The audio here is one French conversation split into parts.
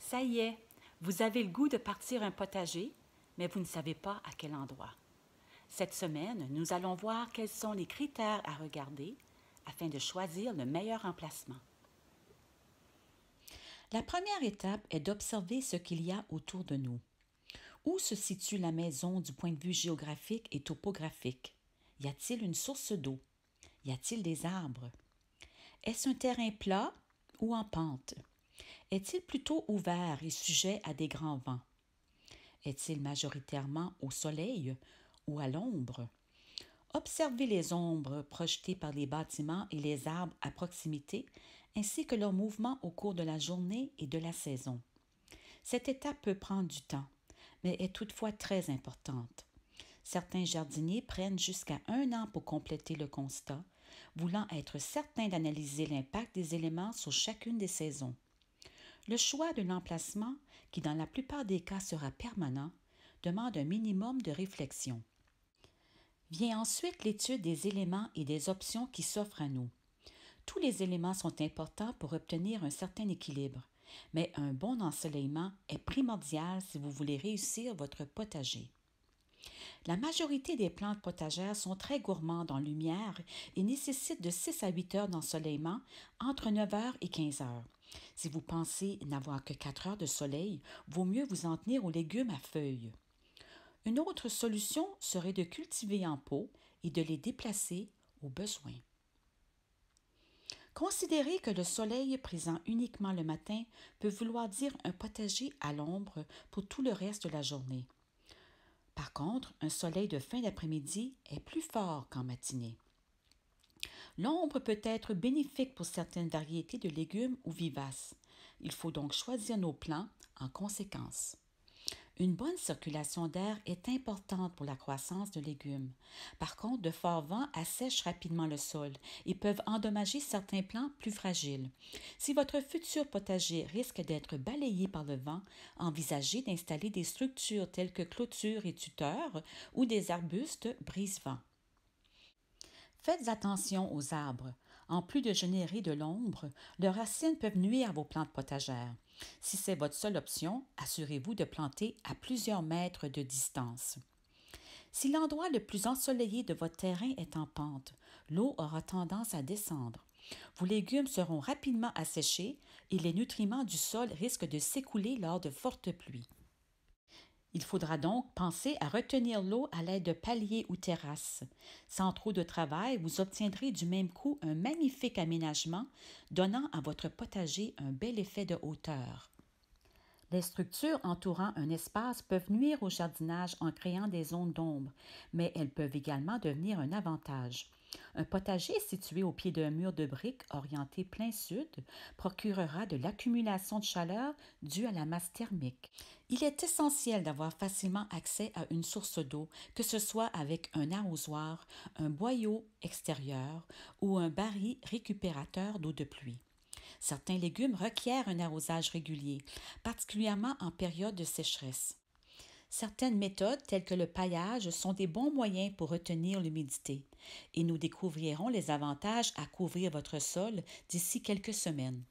Ça y est, vous avez le goût de partir un potager, mais vous ne savez pas à quel endroit. Cette semaine, nous allons voir quels sont les critères à regarder afin de choisir le meilleur emplacement. La première étape est d'observer ce qu'il y a autour de nous. Où se situe la maison du point de vue géographique et topographique? Y a-t-il une source d'eau? Y a-t-il des arbres? Est-ce un terrain plat ou en pente? Est-il plutôt ouvert et sujet à des grands vents? Est-il majoritairement au soleil ou à l'ombre? Observez les ombres projetées par les bâtiments et les arbres à proximité, ainsi que leurs mouvements au cours de la journée et de la saison. Cette étape peut prendre du temps, mais est toutefois très importante. Certains jardiniers prennent jusqu'à 1 an pour compléter le constat, voulant être certains d'analyser l'impact des éléments sur chacune des saisons. Le choix de l'emplacement, qui dans la plupart des cas sera permanent, demande un minimum de réflexion. Vient ensuite l'étude des éléments et des options qui s'offrent à nous. Tous les éléments sont importants pour obtenir un certain équilibre, mais un bon ensoleillement est primordial si vous voulez réussir votre potager. La majorité des plantes potagères sont très gourmandes en lumière et nécessitent de 6 à 8 heures d'ensoleillement entre 9 heures et 15 heures. Si vous pensez n'avoir que 4 heures de soleil, vaut mieux vous en tenir aux légumes à feuilles. Une autre solution serait de cultiver en pot et de les déplacer au besoin. Considérez que le soleil présent uniquement le matin peut vouloir dire un potager à l'ombre pour tout le reste de la journée. Par contre, un soleil de fin d'après-midi est plus fort qu'en matinée. L'ombre peut être bénéfique pour certaines variétés de légumes ou vivaces. Il faut donc choisir nos plants en conséquence. Une bonne circulation d'air est importante pour la croissance de légumes. Par contre, de forts vents assèchent rapidement le sol et peuvent endommager certains plants plus fragiles. Si votre futur potager risque d'être balayé par le vent, envisagez d'installer des structures telles que clôtures et tuteurs ou des arbustes brise-vent. Faites attention aux arbres. En plus de générer de l'ombre, leurs racines peuvent nuire à vos plantes potagères. Si c'est votre seule option, assurez-vous de planter à plusieurs mètres de distance. Si l'endroit le plus ensoleillé de votre terrain est en pente, l'eau aura tendance à descendre. Vos légumes seront rapidement asséchés et les nutriments du sol risquent de s'écouler lors de fortes pluies. Il faudra donc penser à retenir l'eau à l'aide de paliers ou terrasses. Sans trop de travail, vous obtiendrez du même coup un magnifique aménagement, donnant à votre potager un bel effet de hauteur. Les structures entourant un espace peuvent nuire au jardinage en créant des zones d'ombre, mais elles peuvent également devenir un avantage. Un potager situé au pied d'un mur de briques orienté plein sud procurera de l'accumulation de chaleur due à la masse thermique. Il est essentiel d'avoir facilement accès à une source d'eau, que ce soit avec un arrosoir, un boyau extérieur ou un baril récupérateur d'eau de pluie. Certains légumes requièrent un arrosage régulier, particulièrement en période de sécheresse. Certaines méthodes, telles que le paillage, sont des bons moyens pour retenir l'humidité, et nous découvrirons les avantages à couvrir votre sol d'ici quelques semaines.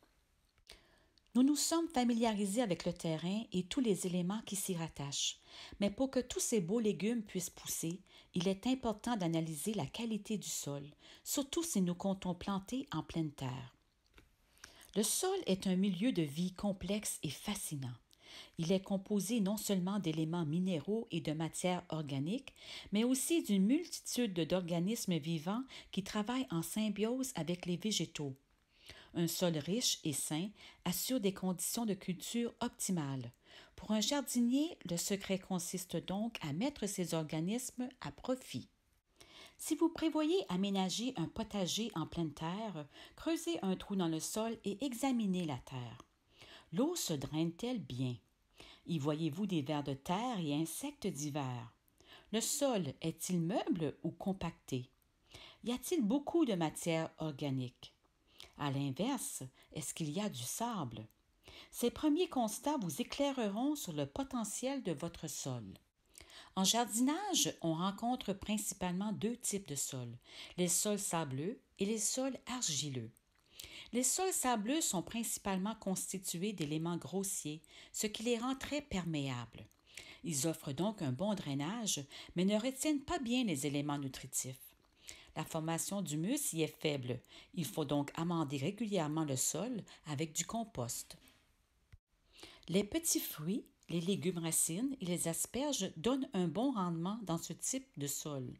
Nous nous sommes familiarisés avec le terrain et tous les éléments qui s'y rattachent, mais pour que tous ces beaux légumes puissent pousser, il est important d'analyser la qualité du sol, surtout si nous comptons planter en pleine terre. Le sol est un milieu de vie complexe et fascinant. Il est composé non seulement d'éléments minéraux et de matières organiques, mais aussi d'une multitude d'organismes vivants qui travaillent en symbiose avec les végétaux. Un sol riche et sain assure des conditions de culture optimales. Pour un jardinier, le secret consiste donc à mettre ces organismes à profit. Si vous prévoyez aménager un potager en pleine terre, creusez un trou dans le sol et examinez la terre. L'eau se draine-t-elle bien? Y voyez-vous des vers de terre et insectes divers? Le sol est-il meuble ou compacté? Y a-t-il beaucoup de matière organique? À l'inverse, est-ce qu'il y a du sable? Ces premiers constats vous éclaireront sur le potentiel de votre sol. En jardinage, on rencontre principalement 2 types de sols, les sols sableux et les sols argileux. Les sols sableux sont principalement constitués d'éléments grossiers, ce qui les rend très perméables. Ils offrent donc un bon drainage, mais ne retiennent pas bien les éléments nutritifs. La formation d'humus y est faible. Il faut donc amender régulièrement le sol avec du compost. Les petits fruits, les légumes racines et les asperges donnent un bon rendement dans ce type de sol.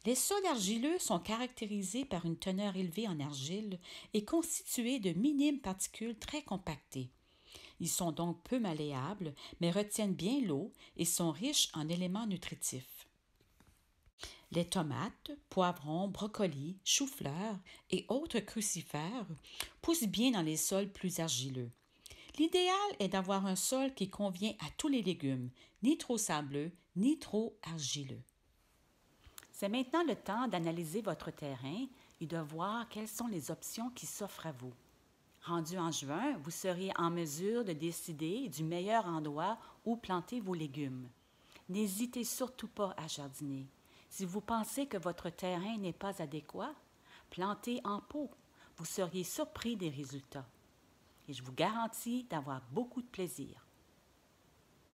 Les sols argileux sont caractérisés par une teneur élevée en argile et constitués de minimes particules très compactées. Ils sont donc peu malléables, mais retiennent bien l'eau et sont riches en éléments nutritifs. Les tomates, poivrons, brocolis, choux-fleurs et autres crucifères poussent bien dans les sols plus argileux. L'idéal est d'avoir un sol qui convient à tous les légumes, ni trop sableux, ni trop argileux. C'est maintenant le temps d'analyser votre terrain et de voir quelles sont les options qui s'offrent à vous. Rendu en juin, vous seriez en mesure de décider du meilleur endroit où planter vos légumes. N'hésitez surtout pas à jardiner. Si vous pensez que votre terrain n'est pas adéquat, plantez en pot. Vous seriez surpris des résultats. Et je vous garantis d'avoir beaucoup de plaisir.